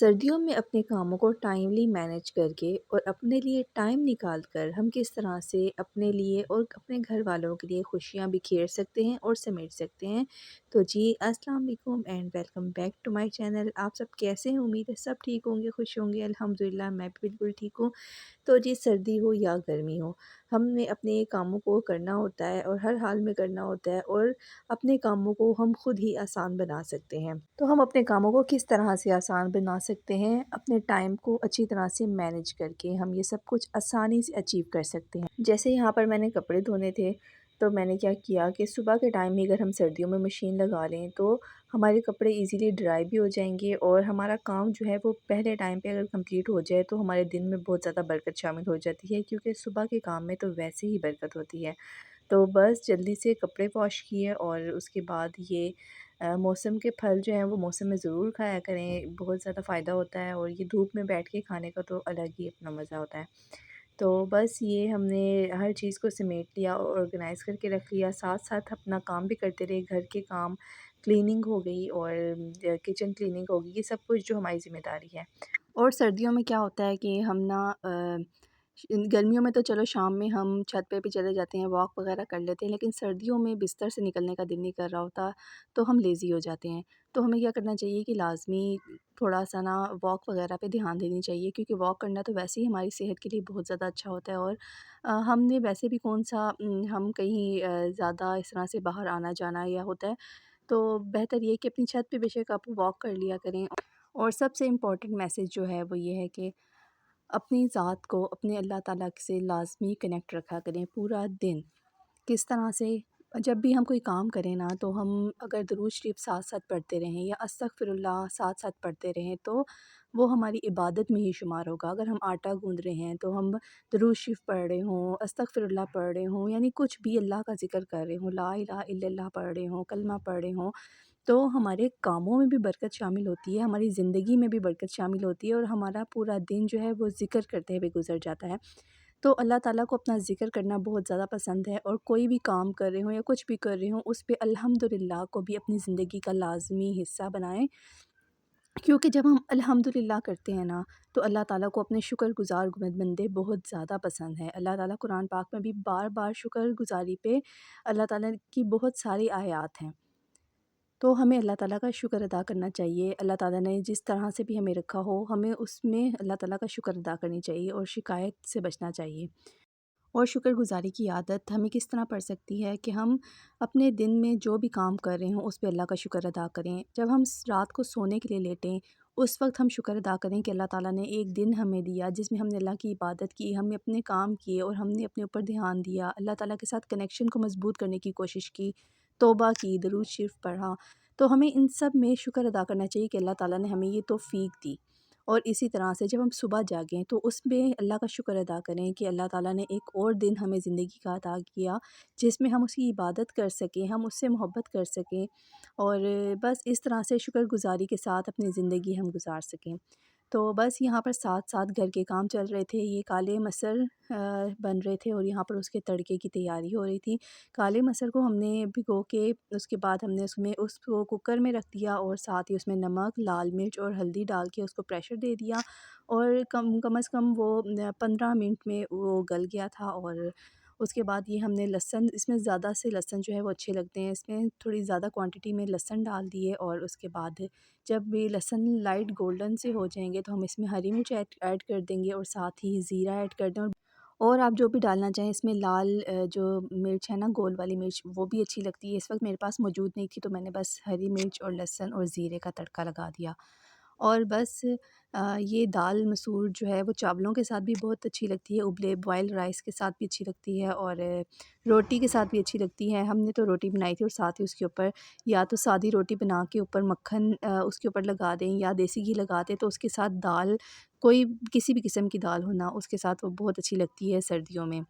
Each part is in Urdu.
سردیوں میں اپنے کاموں کو ٹائملی مینیج کر کے اور اپنے لیے ٹائم نکال کر ہم کس طرح سے اپنے لیے اور اپنے گھر والوں کے لیے خوشیاں بکھیر سکتے ہیں اور سمیٹ سکتے ہیں۔ تو جی السلام علیکم and welcome back to my channel. آپ سب کیسے ہیں؟ امید ہے سب ٹھیک ہوں گے، خوش ہوں گے۔ الحمدللہ میں بھی بالکل ٹھیک ہوں۔ تو جی سردی ہو یا گرمی ہو، ہم نے اپنے کاموں کو کرنا ہوتا ہے اور ہر حال میں کرنا ہوتا ہے، اور اپنے کاموں کو ہم خود ہی آسان بنا سکتے ہیں۔ تو ہم اپنے کاموں کو کس طرح سے آسان بنا سکتے ہیں؟ اپنے ٹائم کو اچھی طرح سے مینیج کر کے ہم یہ سب کچھ آسانی سے اچیو کر سکتے ہیں۔ جیسے یہاں پر میں نے کپڑے دھونے تھے، تو میں نے کیا کیا کہ صبح کے ٹائم ہی اگر ہم سردیوں میں مشین لگا لیں تو ہمارے کپڑے ایزیلی ڈرائی بھی ہو جائیں گے، اور ہمارا کام جو ہے وہ پہلے ٹائم پہ اگر کمپلیٹ ہو جائے تو ہمارے دن میں بہت زیادہ برکت شامل ہو جاتی ہے، کیونکہ صبح کے کام میں تو ویسے ہی برکت ہوتی ہے۔ تو بس جلدی سے کپڑے واش کیے، اور اس کے بعد یہ موسم کے پھل جو ہیں وہ موسم میں ضرور کھایا کریں، بہت زیادہ فائدہ ہوتا ہے، اور یہ دھوپ میں بیٹھ کے کھانے کا تو الگ ہی اپنا مزہ ہوتا ہے۔ تو بس یہ ہم نے ہر چیز کو سمیٹ لیا اور آرگنائز کر کے رکھ لیا، ساتھ ساتھ اپنا کام بھی کرتے رہے، گھر کے کام، کلیننگ ہو گئی اور کچن کلیننگ ہو گئی، یہ سب کچھ جو ہماری ذمہ داری ہے۔ اور سردیوں میں کیا ہوتا ہے کہ ہم نا گرمیوں میں تو چلو شام میں ہم چھت پہ بھی چلے جاتے ہیں، واک وغیرہ کر لیتے ہیں، لیکن سردیوں میں بستر سے نکلنے کا دل نہیں کر رہا ہوتا، تو ہم لیزی ہو جاتے ہیں۔ تو ہمیں کیا کرنا چاہیے کہ لازمی تھوڑا سا نا واک وغیرہ پہ دھیان دینی چاہیے، کیونکہ واک کرنا تو ویسے ہی ہماری صحت کے لیے بہت زیادہ اچھا ہوتا ہے، اور ہم نے ویسے بھی کون سا ہم کہیں زیادہ اس طرح سے باہر آنا جانا یا ہوتا ہے، تو بہتر یہ کہ اپنی چھت پہ بے شک آپ واک کر لیا کریں۔ اور سب سے امپورٹنٹ میسیج جو ہے وہ یہ ہے کہ اپنی ذات کو اپنے اللہ تعالیٰ سے لازمی کنیکٹ رکھا کریں پورا دن۔ کس طرح سے؟ جب بھی ہم کوئی کام کریں نا، تو ہم اگر درود شریف ساتھ ساتھ پڑھتے رہیں یا استغفر اللہ ساتھ ساتھ پڑھتے رہیں تو وہ ہماری عبادت میں ہی شمار ہوگا۔ اگر ہم آٹا گوندھ رہے ہیں تو ہم درود شریف پڑھ رہے ہوں، استغفر اللہ پڑھ رہے ہوں، یعنی کچھ بھی اللہ کا ذکر کر رہے ہوں، لا الہ الا اللہ پڑھ رہے ہوں، کلمہ پڑھ رہے ہوں، تو ہمارے کاموں میں بھی برکت شامل ہوتی ہے، ہماری زندگی میں بھی برکت شامل ہوتی ہے، اور ہمارا پورا دن جو ہے وہ ذکر کرتے ہوئے گزر جاتا ہے۔ تو اللہ تعالیٰ کو اپنا ذکر کرنا بہت زیادہ پسند ہے، اور کوئی بھی کام کر رہے ہوں یا کچھ بھی کر رہے ہوں اس پہ الحمدللہ کو بھی اپنی زندگی کا لازمی حصہ بنائیں، کیونکہ جب ہم الحمدللہ کرتے ہیں نا تو اللہ تعالیٰ کو اپنے شکر گزار بندے بہت زیادہ پسند ہے۔ اللہ تعالیٰ قرآن پاک میں بھی بار بار شکر گزاری پہ اللہ تعالیٰ کی بہت ساری آیات ہیں، تو ہمیں اللہ تعالیٰ کا شکر ادا کرنا چاہیے۔ اللہ تعالیٰ نے جس طرح سے بھی ہمیں رکھا ہو، ہمیں اس میں اللہ تعالیٰ کا شکر ادا کرنی چاہیے اور شکایت سے بچنا چاہیے۔ اور شکر گزاری کی عادت ہمیں کس طرح پڑ سکتی ہے کہ ہم اپنے دن میں جو بھی کام کر رہے ہوں اس پہ اللہ کا شکر ادا کریں۔ جب ہم رات کو سونے کے لیے لیٹیں اس وقت ہم شکر ادا کریں کہ اللہ تعالیٰ نے ایک دن ہمیں دیا جس میں ہم نے اللہ کی عبادت کی، ہم نے اپنے کام کیے اور ہم نے اپنے اوپر دھیان دیا، اللہ تعالیٰ کے ساتھ کنیکشن کو مضبوط کرنے کی کوشش کی، توبہ کی، درود شریف پڑھا۔ تو ہمیں ان سب میں شکر ادا کرنا چاہیے کہ اللہ تعالیٰ نے ہمیں یہ توفیق دی۔ اور اسی طرح سے جب ہم صبح جاگیں تو اس میں اللہ کا شکر ادا کریں کہ اللہ تعالیٰ نے ایک اور دن ہمیں زندگی کا عطا کیا جس میں ہم اس کی عبادت کر سکیں، ہم اس سے محبت کر سکیں، اور بس اس طرح سے شکر گزاری کے ساتھ اپنی زندگی ہم گزار سکیں۔ تو بس یہاں پر ساتھ ساتھ گھر کے کام چل رہے تھے، یہ کالے مسر بن رہے تھے اور یہاں پر اس کے تڑکے کی تیاری ہو رہی تھی۔ کالے مسر کو ہم نے بھگو کے اس کے بعد ہم نے اس کو کوکر میں رکھ دیا، اور ساتھ ہی اس میں نمک، لال مرچ اور ہلدی ڈال کے اس کو پریشر دے دیا، اور کم از کم وہ 15 منٹ میں وہ گل گیا تھا۔ اور اس کے بعد یہ ہم نے لہسن، اس میں زیادہ سے لہسن جو ہے وہ اچھے لگتے ہیں، اس میں تھوڑی زیادہ کوانٹٹی میں لہسن ڈال دیے، اور اس کے بعد جب یہ لہسن لائٹ گولڈن سے ہو جائیں گے تو ہم اس میں ہری مرچ ایڈ کر دیں گے، اور ساتھ ہی زیرہ ایڈ کر دیں، اور آپ جو بھی ڈالنا چاہیں اس میں لال جو مرچ ہے نا، گول والی مرچ، وہ بھی اچھی لگتی ہے۔ اس وقت میرے پاس موجود نہیں تھی تو میں نے بس ہری مرچ اور لہسن اور زیرے کا تڑکا لگا دیا، اور بس یہ دال مسور جو ہے وہ چاولوں کے ساتھ بھی بہت اچھی لگتی ہے، ابلے بوائل رائس کے ساتھ بھی اچھی لگتی ہے، اور روٹی کے ساتھ بھی اچھی لگتی ہے۔ ہم نے تو روٹی بنائی تھی، اور ساتھ ہی اس کے اوپر یا تو سادی روٹی بنا کے اوپر مکھن اس کے اوپر لگا دیں، یا دیسی گھی لگا دیں، تو اس کے ساتھ دال، کوئی کسی بھی قسم کی دال ہونا، اس کے ساتھ وہ بہت اچھی لگتی ہے سردیوں میں۔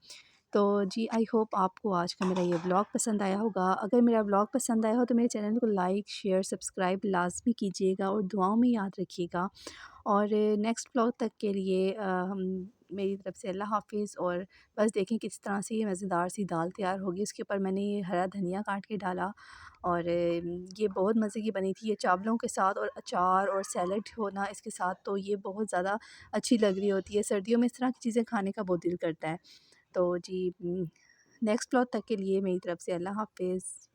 تو جی آئی ہوپ آپ کو آج کا میرا یہ ولاگ پسند آیا ہوگا۔ اگر میرا ولاگ پسند آیا ہو تو میرے چینل کو لائک، شیئر، سبسکرائب لازمی کیجیے گا، اور دعاؤں میں یاد رکھیے گا، اور نیکسٹ ولاگ تک کے لیے میری طرف سے اللہ حافظ، اور بس دیکھیں کس طرح سے یہ مزیدار سی دال تیار ہوگی۔ اس کے اوپر میں نے یہ ہرا دھنیا کاٹ کے ڈالا، اور یہ بہت مزے کی بنی تھی، یہ چاولوں کے ساتھ، اور اچار اور سیلڈ ہونا اس کے ساتھ تو یہ بہت زیادہ اچھی لگ رہی ہوتی ہے۔ سردیوں میں اس طرح کی چیزیں کھانے کا بہت دل کرتا ہے۔ تو جی نیکسٹ ولاگ تک کے لیے میری طرف سے اللہ حافظ۔